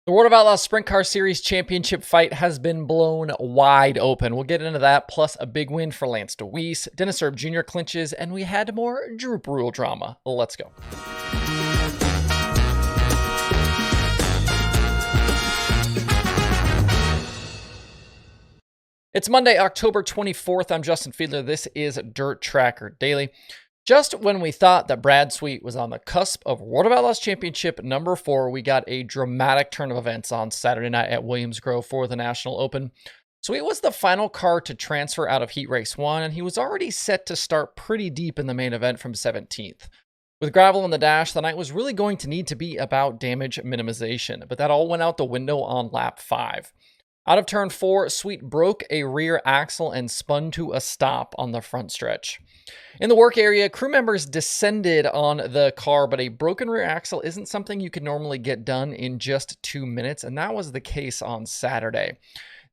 The World of Outlaws Sprint Car Series Championship fight has been blown wide open. We'll get into that, plus a big win for Lance Dewease, Erb Jr. clinches, and we had more droop rule drama. Let's go. It's Monday, October 24th. I'm Justin Fiedler. This is Dirt Tracker Daily. Just when we thought that Brad Sweet was on the cusp of World of Outlaws Championship number 4, we got a dramatic turn of events on Saturday night at Williams Grove for the National Open. Sweet was the final car to transfer out of Heat Race 1, and he was already set to start pretty deep in the main event from 17th. With gravel in the dash, the night was really going to need to be about damage minimization, but that all went out the window on lap 5. Out of turn 4, Sweet broke a rear axle and spun to a stop on the front stretch. In the work area, crew members descended on the car, but a broken rear axle isn't something you could normally get done in just 2 minutes, and that was the case on Saturday.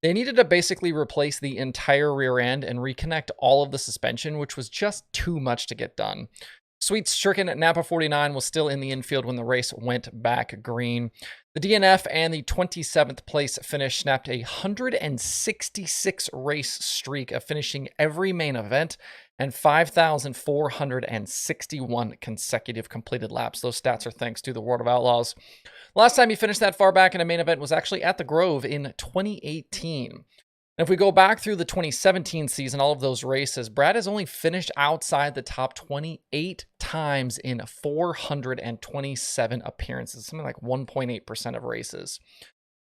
They needed to basically replace the entire rear end and reconnect all of the suspension, which was just too much to get done. Sweet's stricken Napa 49 was still in the infield when the race went back green. The DNF and the 27th place finish snapped a 166 race streak of finishing every main event and 5,461 consecutive completed laps. Those stats are thanks to the World of Outlaws. Last time he finished that far back in a main event was actually at the Grove in 2018. And if we go back through the 2017 season, all of those races, Brad has only finished outside the top 28 times in 427 appearances, something like 1.8% of races.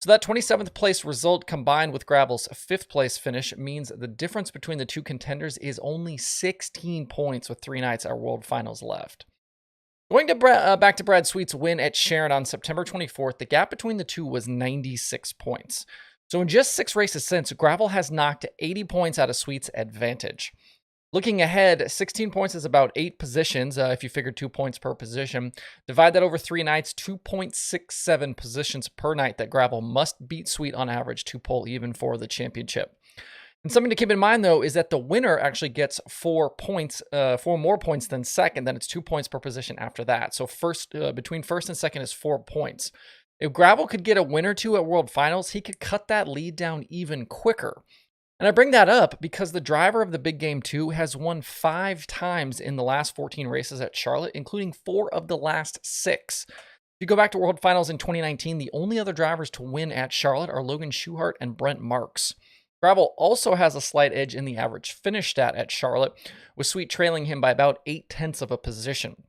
So that 27th place result combined with Gravel's 5th place finish means the difference between the two contenders is only 16 points with 3 nights at World Finals left. Going to back to Brad Sweet's win at Sharon on September 24th, the gap between the two was 96 points. So in just 6 races since, Gravel has knocked 80 points out of Sweet's advantage. Looking ahead, 16 points is about 8 positions, if you figure 2 points per position. Divide that over 3 nights, 2.67 positions per night that Gravel must beat Sweet on average to pull even for the championship. And something to keep in mind, though, is that the winner actually gets 4 more points than second, then it's 2 points per position after that. So between first and second is 4 points. If Gravel could get a win or two at World Finals, he could cut that lead down even quicker. And I bring that up because the driver of the Big Game 2 has won 5 times in the last 14 races at Charlotte, including 4 of the last 6. If you go back to World Finals in 2019, the only other drivers to win at Charlotte are Logan Schuchart and Brent Marks. Gravel also has a slight edge in the average finish stat at Charlotte, with Sweet trailing him by about 0.8 of a position.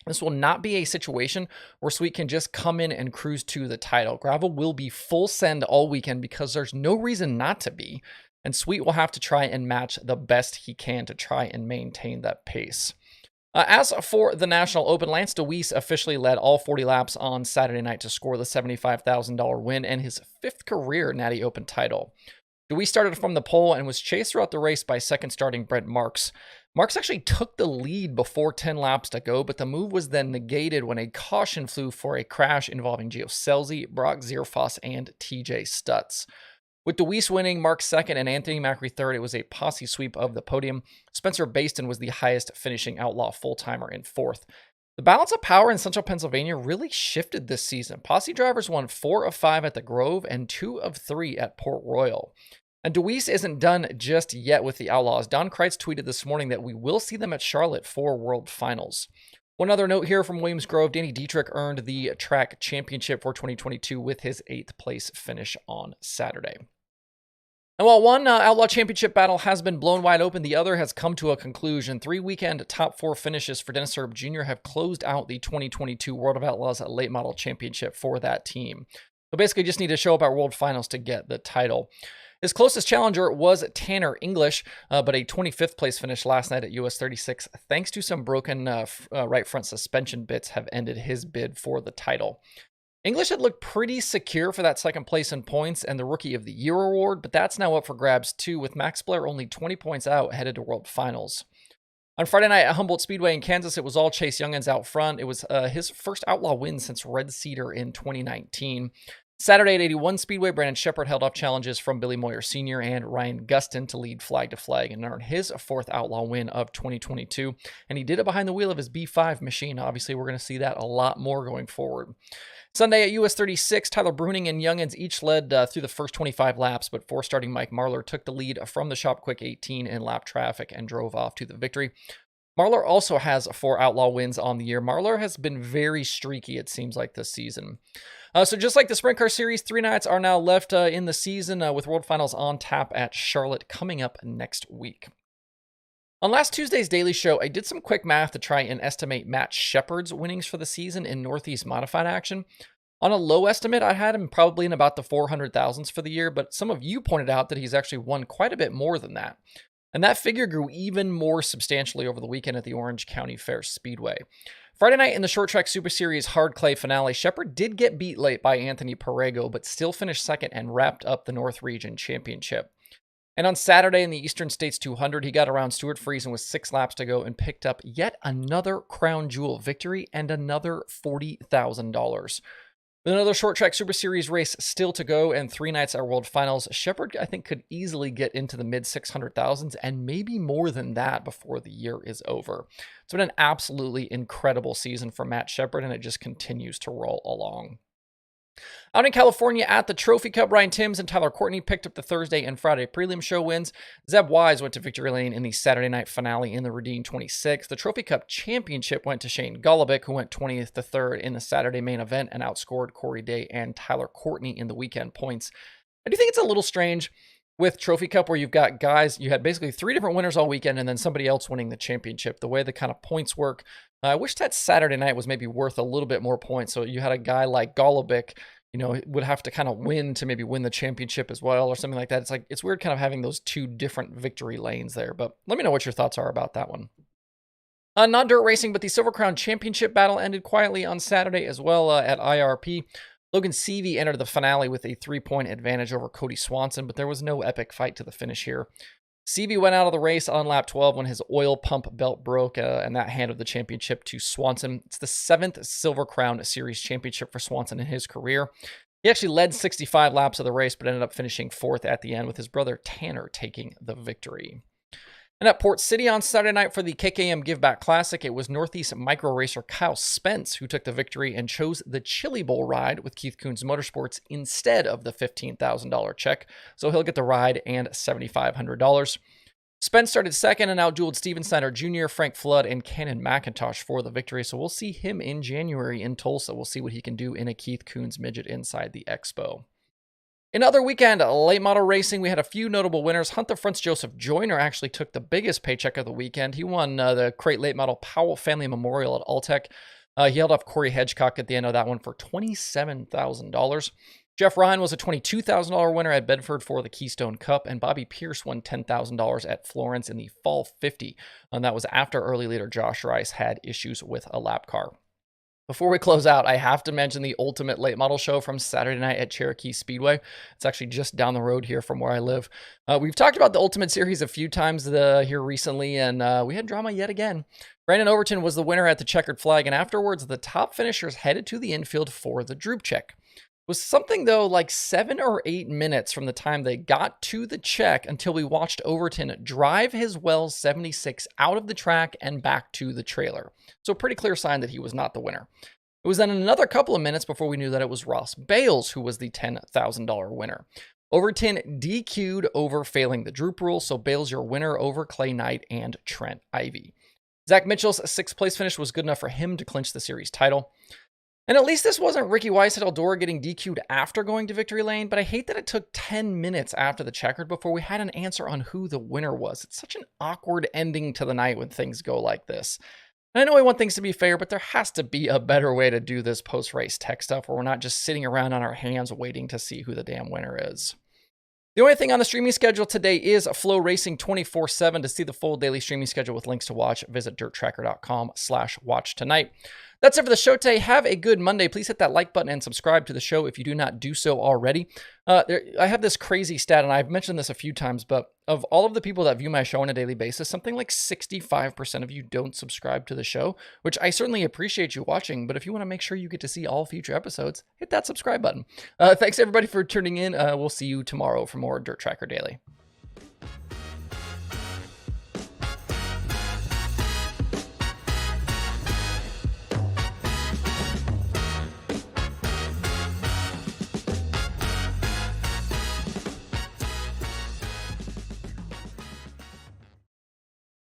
This will not be a situation where Sweet can just come in and cruise to the title. Gravel will be full send all weekend because there's no reason not to be, and Sweet will have to try and match the best he can to try and maintain that pace. As for the National Open, Lance Dewease officially led all 40 laps on Saturday night to score the $75,000 win and his 5th career Natty Open title. Dewease started from the pole and was chased throughout the race by second starting Brent Marks. Marks actually took the lead before 10 laps to go, but the move was then negated when a caution flew for a crash involving Gio Scelzi, Brock Zierfoss, and TJ Stutz. With Dewease winning, Marks second, and Anthony Macri third, it was a posse sweep of the podium. Spencer Baston was the highest finishing Outlaw full-timer in 4th. The balance of power in Central Pennsylvania really shifted this season. Posse drivers won 4 of 5 at the Grove and 2 of 3 at Port Royal. And Dewease isn't done just yet with the Outlaws. Don Kreitz tweeted this morning that we will see them at Charlotte for World Finals. One other note here from Williams Grove, Danny Dietrich earned the track championship for 2022 with his 8th place finish on Saturday. And while one Outlaw Championship battle has been blown wide open, the other has come to a conclusion. 3 weekend top 4 finishes for Erb Jr. have closed out the 2022 World of Outlaws Late Model Championship for that team. So basically just need to show up at World Finals to get the title. His closest challenger was Tanner English, but a 25th place finish last night at US 36, thanks to some broken right front suspension bits, have ended his bid for the title. English had looked pretty secure for that second place in points and the Rookie of the Year award, but that's now up for grabs too, with Max Blair only 20 points out headed to World Finals. On Friday night at Humboldt Speedway in Kansas, it was all Chase Youngins out front. It was his first Outlaw win since Red Cedar in 2019. Saturday at 81 Speedway, Brandon Sheppard held off challenges from Billy Moyer Sr. and Ryan Gustin to lead flag to flag and earn his fourth Outlaw win of 2022. And he did it behind the wheel of his B5 machine. Obviously, we're going to see that a lot more going forward. Sunday at US 36, Tyler Bruning and Youngins each led through the first 25 laps, but four-starting Mike Marlar took the lead from the Shop Quick 18 in lap traffic and drove off to the victory. Marlar also has 4 Outlaw wins on the year. Marlar has been very streaky, it seems like, this season. So just like the Sprint Car Series, 3 nights are now left in the season with World Finals on tap at Charlotte coming up next week. On last Tuesday's Daily Show, I did some quick math to try and estimate Matt Sheppard's winnings for the season in Northeast Modified action. On a low estimate, I had him probably in about the 400,000s for the year, but some of you pointed out that he's actually won quite a bit more than that. And that figure grew even more substantially over the weekend at the Orange County Fair Speedway. Friday night in the Short Track Super Series Hard Clay finale, Sheppard did get beat late by Anthony Perego, but still finished second and wrapped up the North Region Championship. And on Saturday in the Eastern States 200, he got around Stuart Friesen with 6 laps to go and picked up yet another crown jewel victory and another $40,000. With another Short Track Super Series race still to go and 3 nights at World Finals, Sheppard, I think, could easily get into the mid-600,000s and maybe more than that before the year is over. It's been an absolutely incredible season for Matt Sheppard, and it just continues to roll along. Out in California at the Trophy Cup, Ryan Timms and Tyler Courtney picked up the Thursday and Friday prelim show wins. Zeb Wise went to victory lane in the Saturday night finale in the Redeem 26. The Trophy Cup championship went to Shane Golobic, who went 20th to 3rd in the Saturday main event and outscored Corey Day and Tyler Courtney in the weekend points. I do think it's a little strange with Trophy Cup where you've got guys, you had basically 3 different winners all weekend and then somebody else winning the championship, the way the kind of points work. I wish that Saturday night was maybe worth a little bit more points. So you had a guy like Golobic, would have to kind of win to maybe win the championship as well or something like that. It's weird kind of having those 2 different victory lanes there, but let me know what your thoughts are about that one. Not dirt racing, but the Silver Crown Championship battle ended quietly on Saturday as well at IRP. Logan Seavey entered the finale with a 3-point advantage over Cody Swanson, but there was no epic fight to the finish here. Seavey went out of the race on lap 12 when his oil pump belt broke, and that handed the championship to Swanson. It's the 7th Silver Crown Series championship for Swanson in his career. He actually led 65 laps of the race, but ended up finishing 4th at the end with his brother Tanner taking the victory. And at Port City on Saturday night for the KKM Give Back Classic, it was Northeast micro racer Kyle Spence who took the victory and chose the Chili Bowl ride with Keith Kunz Motorsports instead of the $15,000 check. So he'll get the ride and $7,500. Spence started second and outdueled Steven Snyder Jr., Frank Flood, and Cannon McIntosh for the victory. So we'll see him in January in Tulsa. We'll see what he can do in a Keith Kunz midget inside the Expo. In other weekend late model racing, we had a few notable winners. Hunt the Front's Joseph Joyner actually took the biggest paycheck of the weekend. He won the Crate Late Model Powell Family Memorial at Alltech. He held off Corey Hedgecock at the end of that one for $27,000. Jeff Ryan was a $22,000 winner at Bedford for the Keystone Cup, and Bobby Pierce won $10,000 at Florence in the Fall 50. And that was after early leader Josh Rice had issues with a lap car. Before we close out, I have to mention the Ultimate Late Model Show from Saturday night at Cherokee Speedway. It's actually just down the road here from where I live. We've talked about the Ultimate Series a few times here recently, and we had drama yet again. Brandon Overton was the winner at the checkered flag, and afterwards, the top finishers headed to the infield for the droop check. It was something, though, like 7 or 8 minutes from the time they got to the check until we watched Overton drive his Wells 76 out of the track and back to the trailer. So pretty clear sign that he was not the winner. It was then another couple of minutes before we knew that it was Ross Bales who was the $10,000 winner. Overton DQ'd over failing the droop rule, so Bales your winner over Clay Knight and Trent Ivey. Zach Mitchell's 6th place finish was good enough for him to clinch the series title. And at least this wasn't Ricky Weiss at Eldora getting DQ'd after going to victory lane, but I hate that it took 10 minutes after the checkered before we had an answer on who the winner was. It's such an awkward ending to the night when things go like this. And I know we want things to be fair, but there has to be a better way to do this post-race tech stuff where we're not just sitting around on our hands waiting to see who the damn winner is. The only thing on the streaming schedule today is Flow Racing 24/7. To see the full daily streaming schedule with links to watch, visit dirttracker.com/watch tonight. That's it for the show today. Have a good Monday. Please hit that like button and subscribe to the show if you do not do so already. I have this crazy stat, and I've mentioned this a few times, but of all of the people that view my show on a daily basis, something like 65% of you don't subscribe to the show, which I certainly appreciate you watching. But if you want to make sure you get to see all future episodes, hit that subscribe button. Thanks everybody for tuning in. We'll see you tomorrow for more Dirt Tracker Daily.